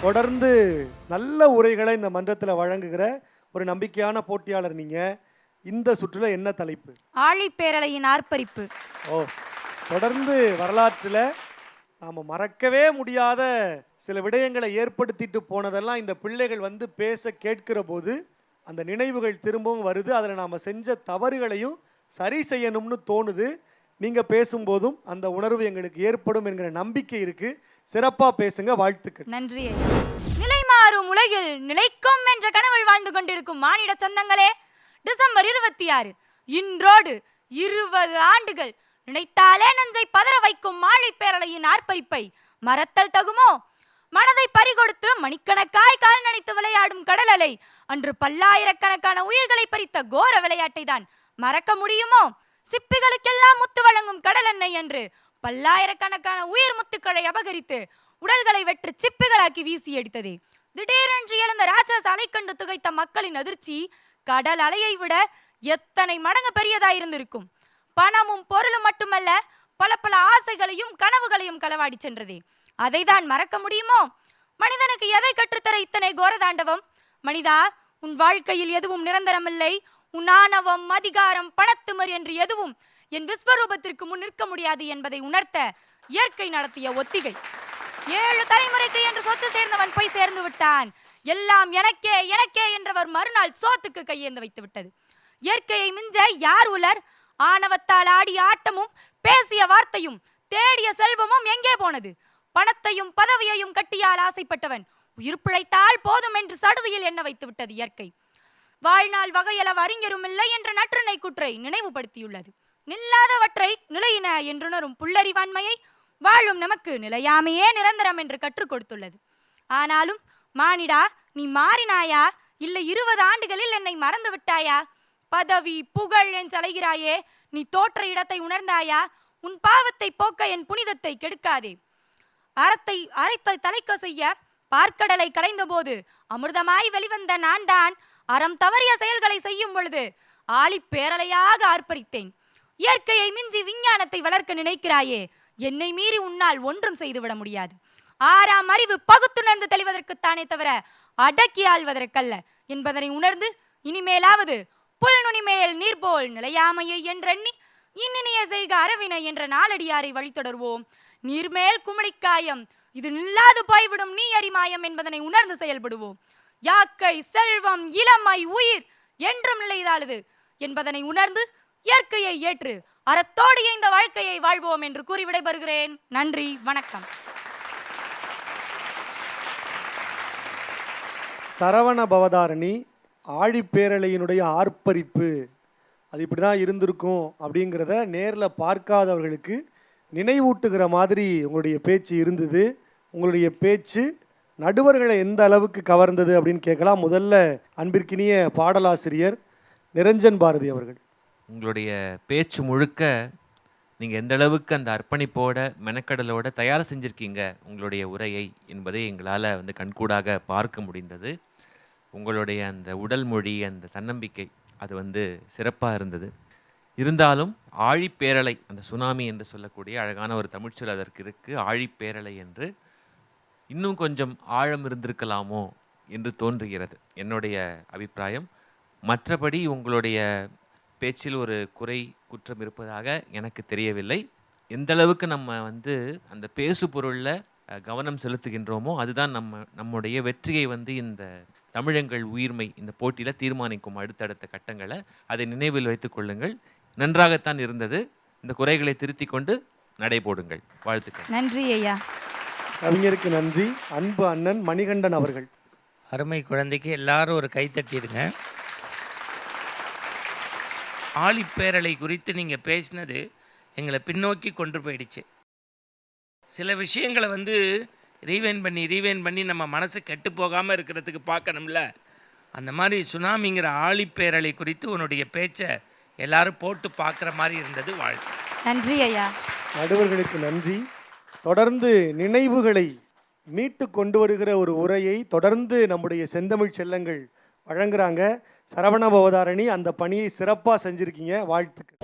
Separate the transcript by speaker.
Speaker 1: தொடர்ந்து நல்ல உரைகளை இந்த மன்றத்தில் வழங்குகிற ஒரு நம்பிக்கையான போட்டியாளர் நீங்க. இந்த சுற்றுல என்ன தலைப்பு?
Speaker 2: ஆழிப்பேரலையின் ஆர்ப்பரிப்பு.
Speaker 1: தொடர்ந்து வரலாற்றில் நாம் மறக்கவே முடியாத சில விடயங்களை ஏற்படுத்திட்டு போனதெல்லாம் இந்த பிள்ளைகள் வந்து பேச கேட்கிற போது அந்த நினைவுகள் திரும்பவும் வருது. அதில் நாம் செஞ்ச தவறுகளையும் சரி செய்யணும்னு தோணுது. நீங்கள் பேசும்போதும் அந்த உணர்வு எங்களுக்கு ஏற்படும் என்கிற நம்பிக்கை இருக்கு. சிறப்பாக பேசுங்க. வாழ்த்துக்கள்.
Speaker 2: நன்றி. நிலை மாறும் உலகில் நிலைக்கும் என்ற கனவில் வாழ்ந்து கொண்டிருக்கும் மானிட சொந்தங்களே, டிசம்பர் 26 இன்றோடு 20 ஆண்டுகள். நினைத்தாலே நெஞ்சை பதற வைக்கும் ஆழிப்பேரலையின் ஆர்ப்பரிப்பை மறத்தல் தகுமோ? மனதை பறிகொடுத்து மணிக்கணக்காய் கால் நனைத்து விளையாடும் கடல் அலை அன்று பல்லாயிரக்கணக்கான உயிர்களை பறித்த கோர விளையாட்டை தான் மறக்க முடியுமோ? சிப்பிகளுக்கெல்லாம் முத்து வழங்கும் கடல் எண்ணெய் என்று பல்லாயிரக்கணக்கான உயிர் முத்துக்களை அபகரித்து உடல்களை வெற்று சிப்பிகளாக்கி வீசி அடித்ததே. திடீரென்று எழுந்த ராட்சச அலை கண்டு துகைத்த மக்களின் அதிர்ச்சி கடல் அலையை விட எத்தனை மடங்கு பெரியதாயிருந்திருக்கும். பணமும் பொருளும் மட்டுமல்ல, பல பல ஆசைகளையும் கனவுகளையும் களவாடி சென்றதே. அதை தான் மறக்க முடியுமோ? மனிதனுக்கு எதை கற்றுத்தர இத்தனை கோரதாண்டவம்? மனிதா, உன் வாழ்க்கையில் எதுவும் நிரந்தரமில்லை. உன் ஆணவம், அதிகாரம், பணத்துமர் என்று எதுவும் என் விஸ்வரூபத்திற்கு முன் நிற்க முடியாது என்பதை உணர்த்த இயற்கை நடத்திய ஒத்திகை. 7 தலைமுறைக்கு என்று சொத்து சேர்ந்தவன் போய் சேர்ந்து விட்டான். எல்லாம் எனக்கே எனக்கே என்றவர் மறுநாள் சோத்துக்கு கையேந்து வைத்து விட்டது. இயற்கையை மிஞ்ச யார் உலர்? ஆணவத்தால் ஆடிய ஆட்டமும் பேசிய வார்த்தையும் தேடிய செல்வமும் எங்கே போனது? பணத்தையும் பதவியையும் கட்டியால் ஆசைப்பட்டவன் உயிர் பிழைத்தால் போதும் என்று சடுதியில் எண்ண வைத்து விட்டது இயற்கை. வாழ்நாள் வகையளவு அறிஞரும் இல்லை என்ற நற்றினை குற்றை நினைவுபடுத்தியுள்ளது. நில்லாதவற்றை நிலையின என்றுணரும் புல்லறிவாண்மையை வாழும் நமக்கு நிலையாமையே நிரந்தரம் என்று கற்றுக் கொடுத்துள்ளது. ஆனாலும் மானிடா, நீ மாறினாயா? இல்லை 20 ஆண்டுகளில் என்னை மறந்து விட்டாயா? பதவி புகழ் என்று அலைகிறாயே, நீ தோற்ற இடத்தை உணர்ந்தாயா? உன் பாவத்தை போக்க என் புனிதத்தை கெடுக்காதே. அரைத்தை தலைக்க செய்ய பார்க்கடலை கலைந்த போது அமிர்தமாய் வெளிவந்த நான் தான் அறம் தவறிய செயல்களை செய்யும் பொழுது ஆழிப்பேரலையாக ஆர்ப்பரித்தேன். இயற்கையை மிஞ்சி விஞ்ஞானத்தை வளர்க்க நினைக்கிறாயே, என்னை மீறி உன்னால் ஒன்றும் செய்துவிட முடியாது. 6ஆம் அறிவு பகுத்துணர்ந்து தெளிவதற்குத்தானே தவிர அடக்கி ஆள்வதற்கல்ல என்பதனை உணர்ந்து இனிமேலாவது புல் நுனிமேல் நீர்போல் நிலையாமையை என்றெண்ணி இன்னினிய செய்க அறவினை என்ற நாளடியாரை வழித்தொடர்வோம். நீர்மேல் குமிழிக்காயம் இது நில்லாது போய்விடும் நீ அறிமாயம் என்பதனை உணர்ந்து செயல்படுவோம். யாக்கை செல்வம் இளமை உயிர் என்றும் நிலைதாளுது என்பதனை உணர்ந்து இயற்கையை ஏற்று அறத்தோடு இந்த வாழ்க்கையை வாழ்வோம் என்று கூறி விடைபெறுகிறேன். நன்றி, வணக்கம்.
Speaker 1: சரவண பவதாரணி ஆழிப்பேரலையினுடைய ஆர்ப்பரிப்பு அது இப்படி தான் இருந்திருக்கும் அப்படிங்கிறத நேரில் பார்க்காதவர்களுக்கு நினைவூட்டுகிற மாதிரி உங்களுடைய பேச்சு இருந்தது. உங்களுடைய பேச்சு நடுவர்களை எந்த அளவுக்கு கவர்ந்தது அப்படின்னு கேட்கலாம். முதல்ல அன்பிற்கினிய பாடலாசிரியர் நிரஞ்சன் பாரதி அவர்கள்.
Speaker 3: உங்களுடைய பேச்சு முழுக்க நீங்கள் எந்த அளவுக்கு அந்த அர்ப்பணிப்போட மெனக்கடலோட தயார் செஞ்சுருக்கீங்க உங்களுடைய உரையை என்பதை எங்களால் கண்கூடாக பார்க்க முடிந்தது. உங்களுடைய அந்த உடல் மொழி, அந்த தன்னம்பிக்கை அது சிறப்பாக இருந்தது. இருந்தாலும் ஆழிப்பேரலை, அந்த சுனாமி என்று சொல்லக்கூடிய அழகான ஒரு தமிழ்ச்சொல் அதற்கு இருக்குது. ஆழிப்பேரலை என்று இன்னும் கொஞ்சம் ஆழம் இருந்திருக்கலாமோ என்று தோன்றுகிறது என்னுடைய அபிப்பிராயம். மற்றபடி உங்களுடைய பேச்சில் ஒரு குறை குற்றம் இருப்பதாக எனக்கு தெரியவில்லை. எந்த அளவுக்கு நம்ம அந்த பேசு பொருளில் கவனம் செலுத்துகின்றோமோ அதுதான் நம்முடைய வெற்றியை இந்த தமிழங்கள் உயிர்மை இந்த போட்டியில் தீர்மானிக்கும் அடுத்தடுத்த கட்டங்களை. அதை நினைவில் வைத்துக் கொள்ளுங்கள். நன்றாகத்தான் இருந்தது. இந்த குறைகளை திருத்தி கொண்டு நடைபோடுங்கள். வாழ்த்துக்கள்.
Speaker 2: நன்றி ஐயா.
Speaker 1: கவிஞருக்கு நன்றி. அன்பு அண்ணன் மணிகண்டன் அவர்கள்.
Speaker 4: அருமை குழந்தைக்கு எல்லாரும் ஒரு கைத்தட்டிடுங்க. ஆழிப்பேரலை குறித்து நீங்கள் பேசினது எங்களை பின்னோக்கி கொண்டு போயிடுச்சு. சில விஷயங்களை ரீவைன் பண்ணி நம்ம மனசு கெட்டு போகாமல் இருக்கிறதுக்கு பார்க்கணும்ல. அந்த மாதிரி சுனாமிங்கிற ஆழிப்பேரலை குறித்து உன்னுடைய பேச்சை எல்லாரும் போட்டு பார்க்குற மாதிரி இருந்தது. வாழ்த்து.
Speaker 2: நன்றி ஐயா.
Speaker 1: நடுவர்களுக்கு நன்றி. தொடர்ந்து நினைவுகளை மீட்டு கொண்டு வருகிற ஒரு உரையை தொடர்ந்து நம்முடைய செந்தமிழ் செல்லங்கள் வழங்குறாங்க. சரவண பவதாரணி அந்த பணியை சிறப்பாக செஞ்சுருக்கீங்க. வாழ்த்துக்கள்.